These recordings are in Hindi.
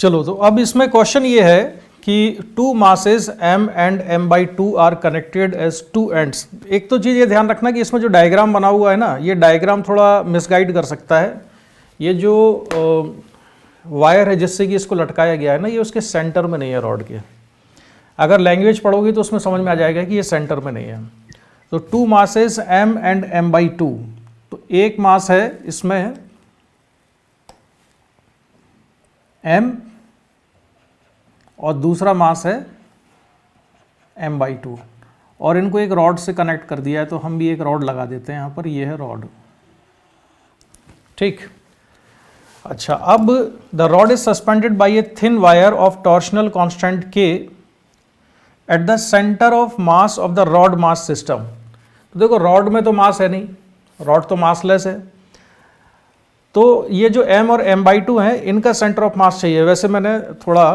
चलो, तो अब इसमें क्वेश्चन ये है कि two masses m and m/2 are connected as two ends. एक तो चीज़ ये ध्यान रखना कि इसमें जो डायग्राम बना हुआ है ना, ये डायग्राम थोड़ा मिसगाइड कर सकता है। ये जो वायर है जिससे कि इसको लटकाया गया है ना, ये उसके सेंटर में नहीं है रॉड के। अगर लैंग्वेज पढ़ोगी तो उसमें समझ में आ जाएगा कि ये सेंटर में नहीं है। तो to masses m and m/2, तो एक मास है इसमें m और दूसरा मास है m/2, और इनको एक रॉड से कनेक्ट कर दिया है। तो हम भी एक रॉड लगा देते हैं यहाँ पर, ये है रॉड। ठीक, अच्छा, अब the rod is suspended bye a thin wire of torsional constant k at the centre of mass of the rod mass system. तो देखो, रॉड में तो मास है नहीं, रॉड तो मासलेस है। तो ये जो m और m/2 है, इनका सेंटर ऑफ मास चाहिए। वैसे मैंने थोड़ा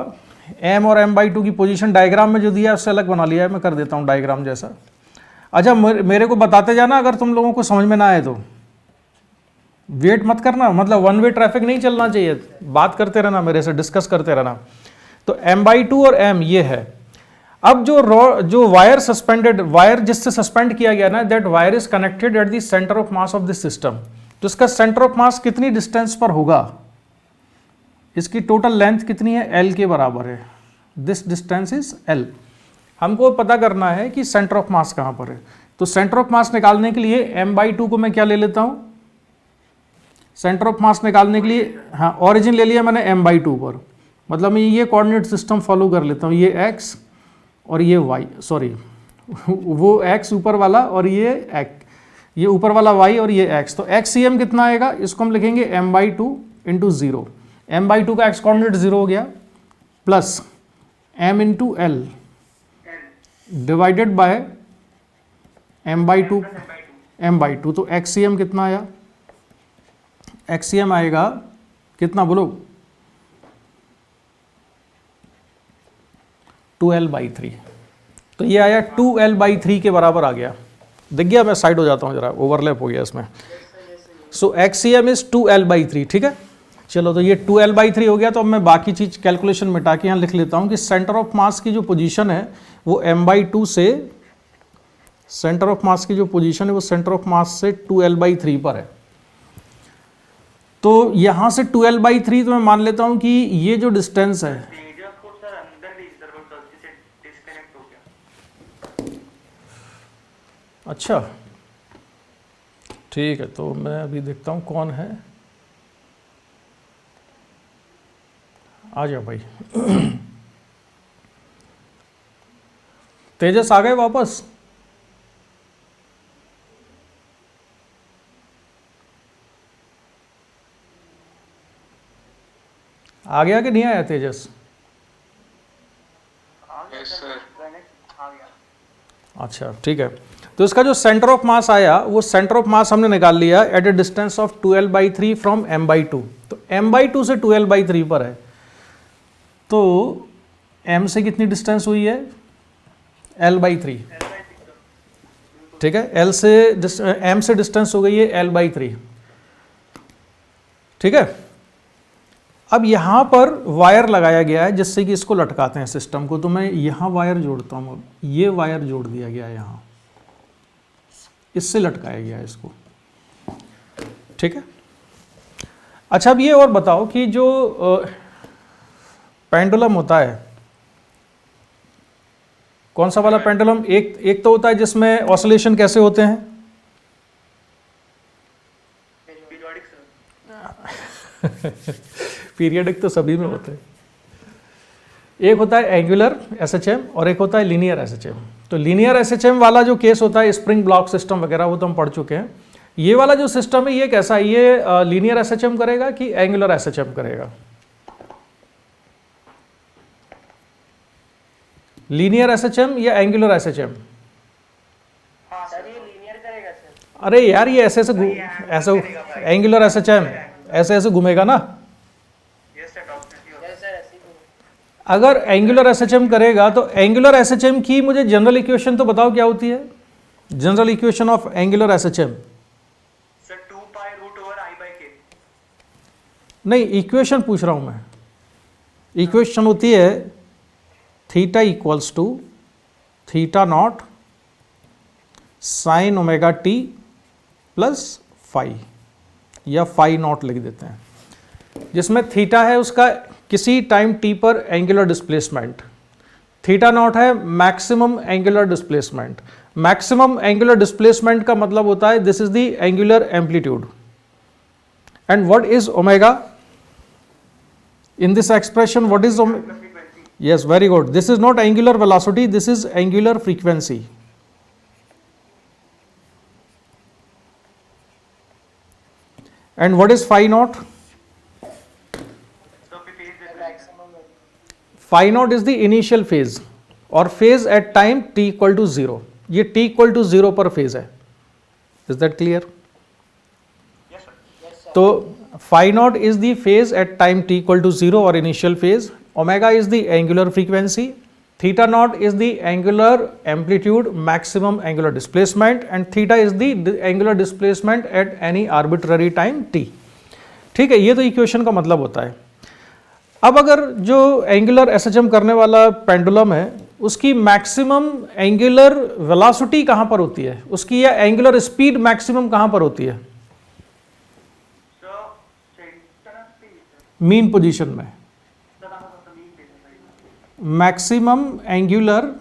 m और m/2 की पोजीशन डायग्राम में जो दिया है उससे अलग बना लिया है, मैं कर देता हूँ डायग्राम जैसा। अच्छा, मेरे को बताते जाना अगर तुम लोगों को समझ में ना आए तो। वेट मत करना, मतलब वन वे ट्रैफिक नहीं चलना चाहिए, बात करते रहना, मेरे से डिस्कस करते रहना। तो m/2 और m ये है। अब जो वायर सस्पेंडेड, वायर जिससे सस्पेंड किया गया ना, that wire is connected at the centre of mass of this system. तो इसका सेंटर ऑफ मास कितनी डिस्टेंस पर होगा? इसकी टोटल लेंथ कितनी है? L के बराबर है। This distance is L। हमको पता करना है कि सेंटर ऑफ मास कहाँ पर है। तो सेंटर ऑफ मास निकालने के लिए m/2 को मैं क्या ले लेता हूँ? सेंटर ऑफ मास निकालने के लिए, हाँ, ऑरिजिन ले लिया मैंने m/2 पर, मतलब मैं ये कोऑर्डिनेट सिस्टम फॉलो कर लेता हूँ। ये x और ये y, सॉरी वो x ऊपर वाला और ये ऊपर वाला y और ये x। तो xcm कितना आएगा? इसको हम लिखेंगे m/2 इंटू 0। m/2 का x कोऑर्डिनेट 0 हो गया, plus m into l divided by m/2। तो xcm कितना आया? xcm आएगा कितना बोलो? 2l/3। तो ये आया 2l/3 के बराबर आ गया। दिख गया? मैं साइड हो जाता हूँ जरा, ओवरलैप हो गया इसमें। सो xcm इज 2l/3। ठीक है, चलो, तो ये 2l/3 हो गया। तो अब मैं बाकी चीज कैलकुलेशन मिटा के यहाँ लिख लेता हूँ कि सेंटर ऑफ मास की जो पोजीशन है वो m/2 से, सेंटर ऑफ मास की जो पोजीशन है वो सेंटर ऑफ मास से 2l/3 पर है। तो यहां से 2l/3, तो मैं मान लेता हूं कि ये जो डिस्टेंस है, अच्छा ठीक है, तो मैं अभी देखता हूं कौन है। आ जाओ भाई। तेजस आ गए वापस? आ गया कि नहीं आया तेजस? अच्छा ठीक है, तो इसका जो सेंटर ऑफ मास आया वो सेंटर ऑफ मास हमने निकाल लिया at a distance of 2l/3 from m/2। तो m/2 से 2l/3 पर है। तो m से कितनी डिस्टेंस हुई है? l/3। ठीक है, l से m से डिस्टेंस हो गई है l/3। ठीक है, अब यहां पर वायर लगाया गया है जिससे कि इसको लटकाते हैं सिस्टम को। तो मैं यहां वायर जोड़ता हूं, ये वायर जोड़ दिया गया है यहां, इससे लटकाया गया है इसको। ठीक है, अच्छा, अब ये और बताओ कि जो पेंडुलम होता है, कौन सा वाला पेंडुलम? एक तो होता है जिसमें ऑसिलेशन कैसे होते हैं? पीरियडिक तो सभी में होते हैं। एक होता है एंगुलर एसएचएम और एक होता है लीनियर एसएचएम। तो लीनियर एसएचएम वाला जो केस होता है, स्प्रिंग ब्लॉक सिस्टम वगैरह, वो तो हम पढ़ चुके हैं। ये वाला जो सिस्टम है ये कैसा है? ये लीनियर एसएचएम करेगा कि एंगुलर एसएचएम करेगा? लीनियर एसएचएम या एंगुलर एसएचएम? अरे यार, ये ऐसे एंगुलर एसएचएम ऐसे घूमेगा ना। अगर एंगुलर एसएचएम करेगा तो एंगुलर एसएचएम की मुझे जनरल इक्वेशन तो बताओ क्या होती है? General equation of angular SHM. नहीं, इक्वेशन पूछ रहा हूं मैं। इक्वेशन होती है theta equals to theta naught sine omega T plus phi, या फाई नॉट लिख देते हैं, जिसमें थीटा है उसका किसी टाइम टी पर एंगुलर डिस्प्लेसमेंट, थीटा नॉट है maximum angular displacement. Maximum angular displacement का मतलब होता है this is the angular amplitude, and what is omega in this expression? What is yes, very good, this is not angular velocity, this is angular frequency. And what is phi naught? Phi naught is the initial phase or phase at time t equal to 0. ये t equal to 0 पर phase है, is that clear? Yes sir. Yes sir. तो phi naught is the phase at time t equal to 0 or initial phase, omega is the angular frequency, theta naught is the angular amplitude, maximum angular displacement, and theta is the angular displacement at any arbitrary time t. ठीक है, ये तो इक्वेशन का मतलब होता है। अब अगर जो एंगुलर एसएचएम करने वाला पेंडुलम है उसकी मैक्सिमम एंगुलर वेलोसिटी कहाँ पर होती है, उसकी या एंगुलर स्पीड मैक्सिमम कहाँ पर होती है? मीन पोजीशन में। Maximum angular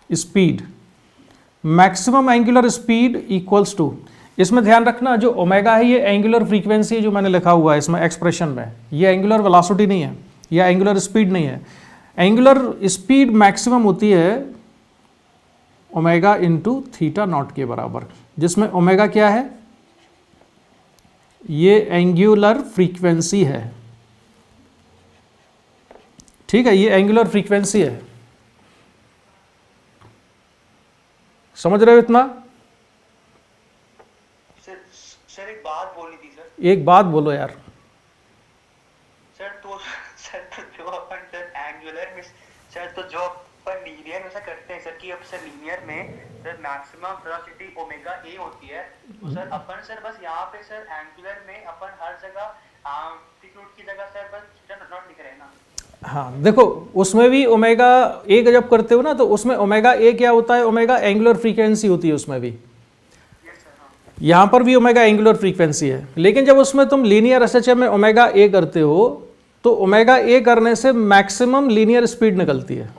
speed, maximum angular speed equals to, इसमें ध्यान रखना जो ओमेगा है ये एंगुलर फ्रीक्वेंसी है जो मैंने लिखा हुआ है इसमें एक्सप्रेशन में, ये एंगुलर वेलोसिटी नहीं है या एंगुलर स्पीड नहीं है। एंगुलर स्पीड मैक्सिमम होती है ओमेगा इंटू थीटा नॉट के बराबर, जिसमें ओमेगा क्या है, ये एंगुलर फ्रीक्वेंसी है। ठीक है, ये एंगुलर फ्रीक्वेंसी है, समझ रहे हो इतना? सर एक बात बोलनी थी सर। एक बात बोलो यार। सर तो जो अपन सर एंगुलर में सर तो जो अपन लीनियर में से करते हैं सर कि अब सर लीनियर में sir maximum velocity omega A होती है, तो सर अपन सर बस यहाँ पे सर एंगुलर में अपन हर जगह एम्पलीट्यूड की जगह सर बस थीटा नॉट लिख रहे हैं ना। हाँ देखो, उसमें भी ओमेगा ए जब करते हो ना तो उसमें ओमेगा ए क्या होता है, ओमेगा एंगुलर फ्रीक्वेंसी होती है उसमें भी, यहाँ पर भी ओमेगा एंगुलर फ्रीक्वेंसी है। लेकिन जब उसमें तुम लीनियर एसएचएम में ओमेगा ए करते हो तो ओमेगा ए करने से मैक्सिमम लीनियर स्पीड निकलती है,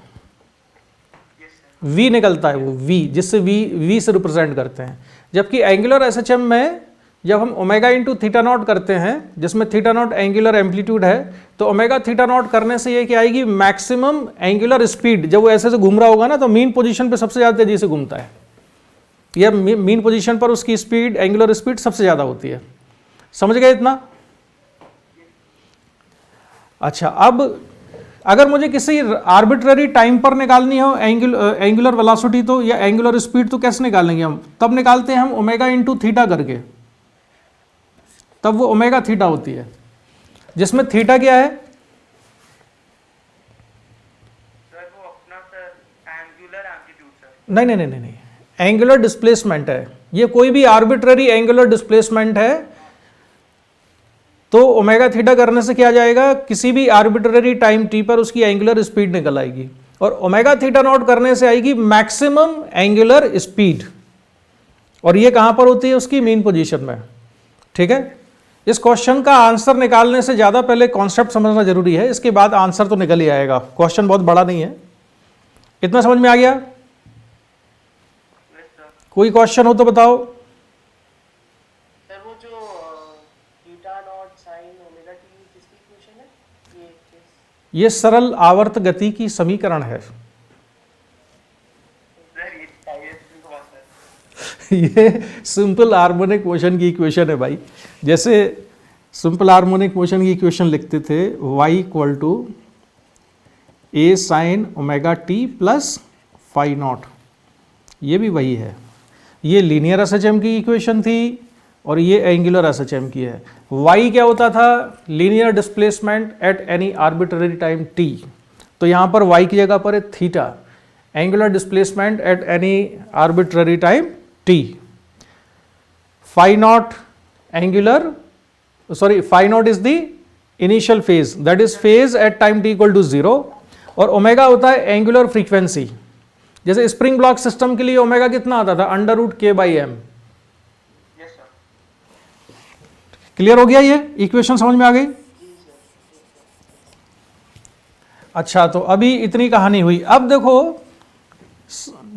v निकलता है वो v, जिससे v से रिप्रेजेंट करते हैं। जबकि एंगुलर एसएचएम में जब हम ओमेगा इंटू थीटा नॉट करते हैं जिसमें थीटा नॉट एंगुलर एम्पलीट्यूड है, तो ओमेगा थीटा नॉट करने से ये क्या आएगी, मैक्सिमम एंगुलर स्पीड। जब वो ऐसे से घूम रहा होगा ना तो मीन पोजीशन पे सबसे ज़्यादा तेजी से घूमता है, या मीन पोजीशन पर उसकी स्पीड, एंगुलर स्पीड सबसे ज़्यादा होती है। समझ गए इतना? अच्छा, अब अगर मुझे किसी आर्बिट्ररी टाइम पर निकालनी हो एंगुलर वेलोसिटी तो या एंगुलर स्पीड, तो कैसे निकालेंगे हम? तब निकालते हैं हम ओमेगा इंटू थीटा करके, तब वो ओमेगा थीटा होती है, जिसमें थीटा क्या है, सर वो अपना सर एंगुलर एम्पलीट्यूड सर। नहीं नहीं नहीं नहीं, एंगुलर डिस्प्लेसमेंट है। ये कोई भी आर्बिट्ररी एंगुलर डिस्प्लेसमेंट है तो ओमेगा थीटा करने से क्या जाएगा, किसी भी आर्बिट्ररी टाइम टी पर उसकी एंगुलर स्पीड निकल आएगी, और ओमेगा थीटा नॉट करने से आएगी मैक्सिमम एंगुलर स्पीड, और ये कहां पर होती है, उसकी मीन पोजीशन में। ठीक है, इस क्वेश्चन का आंसर निकालने से ज़्यादा पहले कॉन्सेप्ट समझना जरूरी है, इसके बाद आंसर तो निकल ही आएगा। क्वेश्चन बहुत बड़ा नहीं है। इतना समझ में आ गया? कोई क्वेश्चन हो तो बताओ। सर वो जो theta naught sine omega T किसकी इक्वेशन है? ये सरल आवर्त गति की समीकरण है। ये सिंपल हार्मोनिक मोशन की इक्वेशन है भाई। जैसे सिंपल हार्मोनिक मोशन की इक्वेशन लिखते थे y equal to A sine omega T plus phi naught, ये भी वही है। ये लीनियर एसएचएम की इक्वेशन थी और ये एंगुलर एसएचएम की है। y क्या होता था, linear displacement at any arbitrary time t, तो यहाँ पर y की जगह पर है theta, angular displacement at any arbitrary time t। Phi naught angular sorry phi naught is the initial phase, that is phase at time T equal to 0, और ओमेगा होता है एंगुलर फ्रीक्वेंसी। जैसे स्प्रिंग ब्लॉक सिस्टम के लिए ओमेगा कितना आता था, √k/m। Yes sir. क्लियर हो गया, ये इक्वेशन समझ में आ गई? अच्छा, तो अभी इतनी कहानी हुई। अब देखो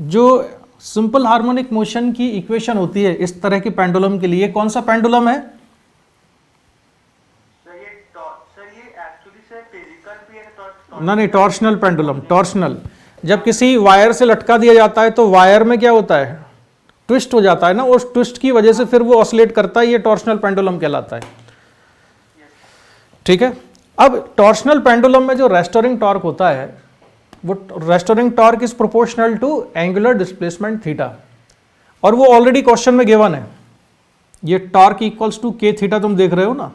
जो सिंपल हार्मोनिक मोशन की इक्वेशन होती है इस तरह की पेंडुलम के लिए, कौन सा पेंडुलम है? सर ये एक्चुअली सर फिजिकल भी है, ना नहीं, टॉर्शनल पेंडुलम, टॉर्शनल। जब किसी वायर से लटका दिया जाता है तो वायर में क्या होता है, ट्विस्ट हो जाता है ना, उस ट्विस्ट की वजह से फिर वो ऑसिलेट करता है, ये टॉर्शनल पेंडुलम कहलाता है। ठीक है। अब टॉर्शनल पेंडुलम में जो रेस्टोरिंग टॉर्क होता है, वो restoring torque is proportional to angular displacement theta, और वो ऑलरेडी क्वेश्चन में गिवन है। ये torque equals to k theta, तुम देख रहे हो ना,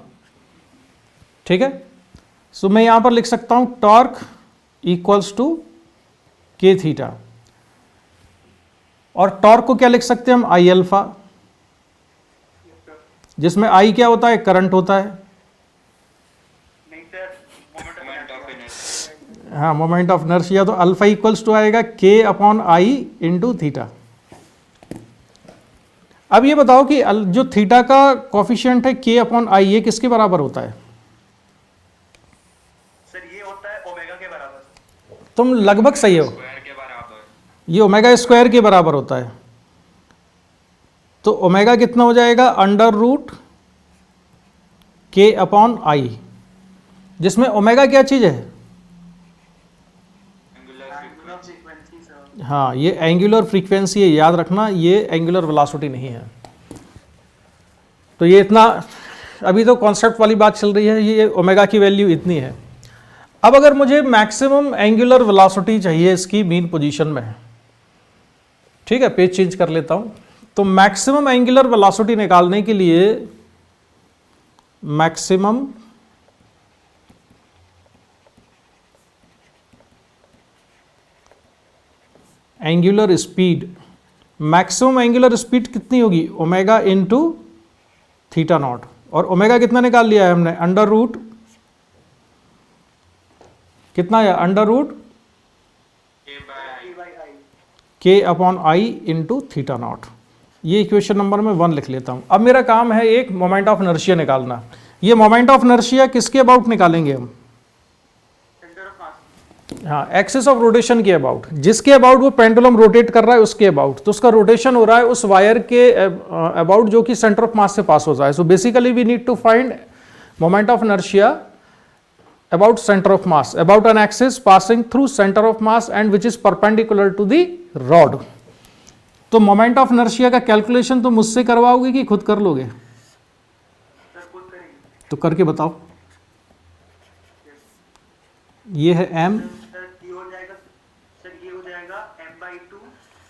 ठीक है। सो मैं यहां पर लिख सकता हूं torque equals to k theta, और टॉर्क को क्या लिख सकते हैं हम, I अल्फा, जिसमें I क्या होता है, करंट होता है। नहीं सर, मोमेंट ऑफ इनर्शिया। हाँ, मोमेंट ऑफ इनर्शिया, तो अल्फा इक्वल्स टू आएगा k/i इंटू थीटा। अब ये बताओ कि जो थीटा का कॉफिशिएंट है k/i, ये किसके बराबर होता है? सर ये होता है ओमेगा के बराबर। तुम लगभग सही हो, स्क्वायर के बराबर। ये ओमेगा स्क्वायर के बराबर होता है। तो ओमेगा कितना हो जाएगा, √k/i, जिसमें ओमेगा क्या चीज है, एंगुलर फ्रीक्वेंसी सर। हाँ ये एंगुलर फ्रीक्वेंसी है, याद रखना, ये एंगुलर वेलोसिटी नहीं है। तो ये इतना, अभी तो कॉन्सेप्ट वाली बात चल रही है, ये ओमेगा की वैल्यू इतनी है। अब अगर मुझे मैक्सिमम एंगुलर वेलोसिटी चाहिए इसकी मीन पोजीशन में, ठीक है, पेज चेंज कर लेता हूं। तो मैक्सिमम एंगुलर वेलोसिटी निकालने के लिए maximum angular speed, maximum angular speed कितनी होगी, ओमेगा इंटू थीटा नॉट, और ओमेगा कितना निकाल लिया है हमने, अंडर रूट कितना है, k/i इंटू थीटा नॉट। ये इक्वेशन नंबर में 1 लिख लेता हूं। अब मेरा काम है एक मोमेंट ऑफ इनर्शिया निकालना। ये मोमेंट ऑफ इनर्शिया किसके अबाउट निकालेंगे हम, सेंटर ऑफ मास। हाँ, एक्सिस ऑफ रोटेशन के अबाउट, जिसके अबाउट वो पेंडुलम रोटेट कर रहा है उसके अबाउट। तो उसका रोटेशन हो रहा है उस वायर के अबाउट जो कि सेंटर ऑफ मास से पास हो रहा है। So basically we need to find moment of inertia about center of mass, about an axis passing through center of mass and which is perpendicular to the rod. तो मोमेंट ऑफ इनर्शिया का कैलकुलेशन तो मुझसे करवाओगे कि खुद कर लोगे? सर खुद करेंगे। तो करके बताओ। ये है m, सर ये हो जाएगा, सर ये हो जाएगा m/2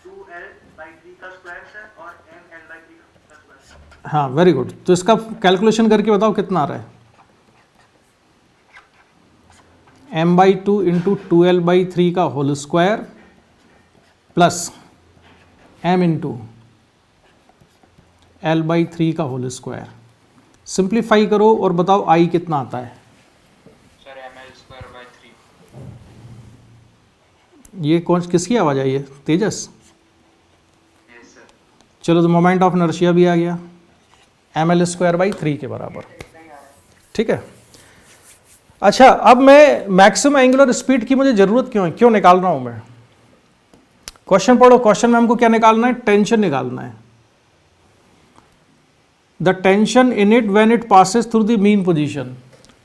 2l/3 का स्क्वायर सर, और ml/3 का स्क्वायर। हाँ वेरी गुड। तो इसका कैलकुलेशन करके बताओ कितना आ रहा है, m/2 इंटू 2l/3 का whole square plus m into l/3 का होल स्क्वायर। सिंप्लीफाई करो और बताओ i कितना आता है। Sir ml²/3। ये कौन किसकी आवाज़ आई है, तेजस? Yes sir. चलो, तो मोमेंट ऑफ इनर्शिया भी आ गया ml²/3 के बराबर, ठीक है। अच्छा, अब मैं मैक्सिमम एंगुलर स्पीड की मुझे जरूरत क्यों है, क्यों निकाल रहा हूं मैं? क्वेश्चन पढ़ो, क्वेश्चन में हमको क्या निकालना है, टेंशन निकालना है। The tension in it when it passes through the mean position.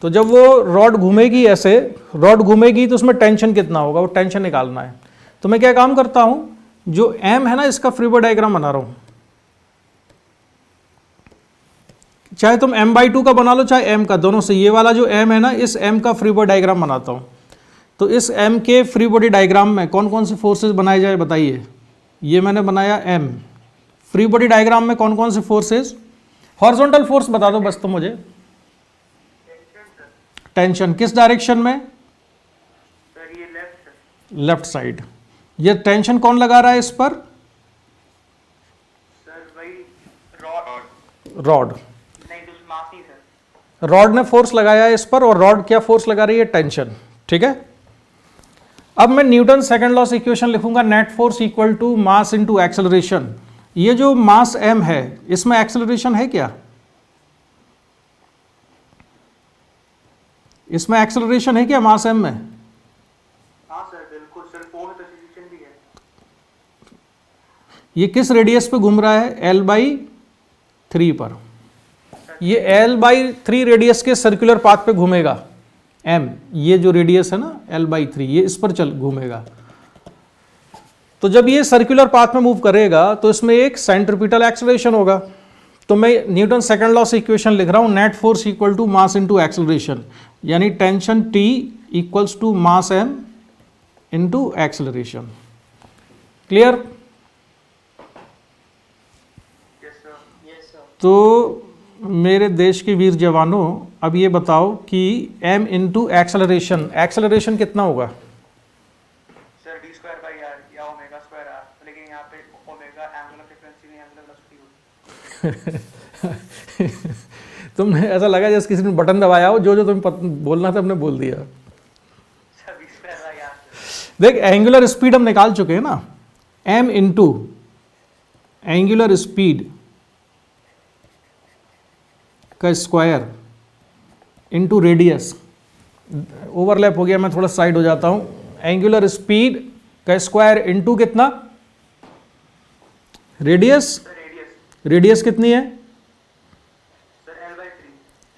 तो जब वो रॉड घूमेगी, ऐसे रॉड घूमेगी तो उसमें टेंशन कितना होगा, वो टेंशन निकालना है। तो मैं क्या काम करता हूं, जो m है ना, इसका फ्रीबॉडी डायग्राम बना रहा हूं। चाहे तुम m/2 का बना लो चाहे m का, दोनों से। ये वाला जो m है ना, इस m का फ्री बॉडी डायग्राम बनाता हूं। तो इस m के फ्री बॉडी डायग्राम में कौन कौन से फोर्सेस बनाए जाए बताइए। ये मैंने बनाया m। फ्री बॉडी डायग्राम में कौन कौन से फोर्सेस, हॉरिजॉन्टल फोर्स बता दो बस तुम मुझे। टेंशन किस डायरेक्शन में, सर ये लेफ्ट सर। Left side. ये टेंशन कौन लगा रहा है इस पर, सर वही रॉड। रॉड। नहीं तो मास नहीं सर। रॉड ने फोर्स लगाया है इस पर और रॉड क्या फोर्स लगा रही है, टेंशन। ठीक है, अब मैं न्यूटन सेकंड लॉ से इक्वेशन लिखूंगा, net force equal to mass into acceleration. ये जो मास m है इसमें एक्सेलरेशन है क्या, इसमें एक्सेलरेशन है क्या मास m में? हाँ सर बिल्कुल सर, फोर्स एक्सेलरेशन भी है। ये किस रेडियस पे घूम रहा है, l/3 पर। ये l/3 रेडियस के सर्कुलर पाथ पे घूमेगा m, ये जो रेडियस है ना l/3, ये इस पर चल घूमेगा। तो जब ये सर्कुलर पाथ में मूव करेगा तो इसमें एक सेंट्रीपिटल एक्सेलरेशन होगा। तो मैं न्यूटन सेकंड लॉ से इक्वेशन लिख रहा हूं, net force equal to mass into acceleration, यानी tension T equals to mass m into acceleration. Clear? Yes sir. Yes sir. तो मेरे देश के वीर जवानों, अब ये बताओ कि m इंटू एक्सेलरेशन, एक्सेलरेशन कितना होगा? सर d²/r या ω²r, लेकिन यहाँ पे ओमेगा एंगुलर फ्रीक्वेंसी नहीं, एंगुलर वेलोसिटी होती है। तुमने ऐसा लगा जैसे किसी ने बटन दबाया हो, जो जो तुम्हें बोलना था हमने बोल दिया। Sir d²/r। देख, एंगुलर स्पीड हम निकाल चुके हैं ना, m इंटू एंगुलर स्पीड का स्क्वायर इंटू रेडियस। ओवरलैप हो गया, मैं थोड़ा साइड हो जाता हूं। एंगुलर स्पीड का स्क्वायर इंटू कितना, रेडियस। सर रेडियस रेडियस कितनी है, सर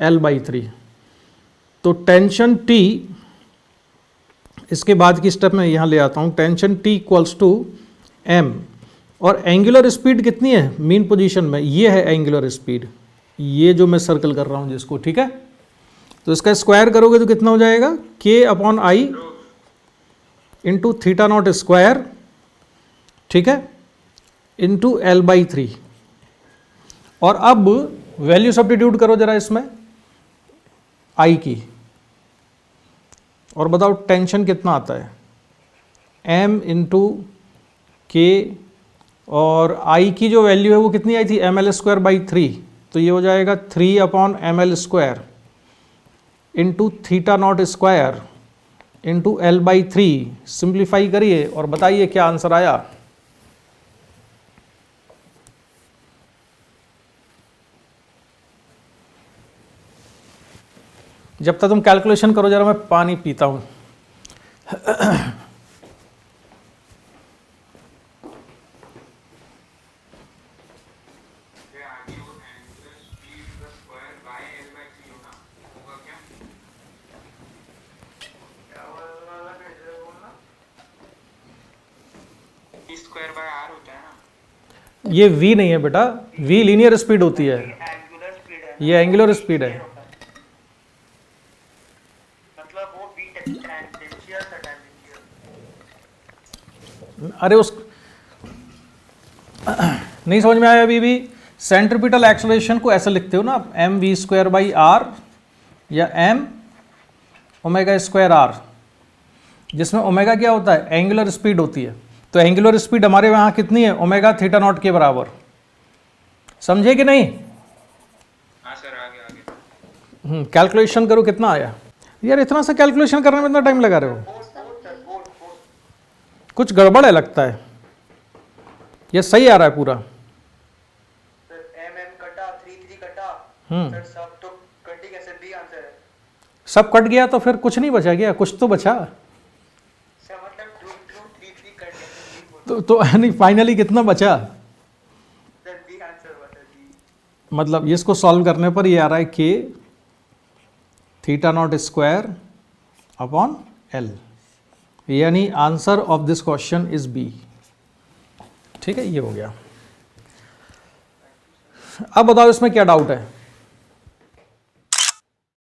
l/3। l/3। तो टेंशन T, इसके बाद की स्टेप में यहां ले आता हूं, tension T equals to m, और एंगुलर स्पीड कितनी है मीन पोजीशन में, ये है एंगुलर स्पीड, ये जो मैं सर्कल कर रहा हूं जिसको। ठीक है, तो इसका स्क्वायर करोगे तो कितना हो जाएगा, k/i इंटू θ0 स्क्वायर, ठीक है, इंटू l/3। और अब वैल्यू सब्स्टिट्यूट करो जरा इसमें i की, और बताओ टेंशन कितना आता है, m इंटू के, और i की जो वैल्यू है वो कितनी आई थी, ml²/3, तो ये हो जाएगा 3/ml² into θ0 square into l/3। Simplify करिए और बताइए क्या आंसर आया। जब तक तुम कैलकुलेशन करो जरा मैं पानी पीता हूं। d²/r होता है ना। ये v नहीं है बेटा, v लीनियर स्पीड होती है, एंगुलर स्पीड है, ये एंगुलर स्पीड है। मतलब वो v टेंजेंशियल था, टेंजेंशियल। अरे उस नहीं समझ में आया अभी भी। सेंट्रीपिटल एक्सेलरेशन को ऐसे लिखते हो ना, mv²/r या m ω²r, जिसमें ओमेगा क्या होता है, एंगुलर स्पीड होती है। तो एंगुलर स्पीड हमारे वहाँ कितनी है, ओमेगा θ0 के बराबर। समझे कि नहीं? हाँ सर, आगे। कैलकुलेशन करो कितना आया। यार इतना सा कैलकुलेशन करने में इतना टाइम लगा रहे हो, कुछ गड़बड़ है लगता है। ये सही आ रहा है पूरा। सर mm कटा, 3 कटा, सर सब तो कट ही कैसे, बी आंसर है। सब कट गया तो फिर कुछ नहीं बचा गया, कुछ तो बचा। सर मतलब 2 3 कट गया, तो नहीं, फाइनली कितना बचा, सर बी आंसर हुआ सर, बी। मतलब इसको सॉल्व करने पर ये आ रहा है k θ0 स्क्वायर अपॉन l, यानी answer of this question is B. ठीक है, ये हो गया। अब बताओ इसमें क्या डाउट है।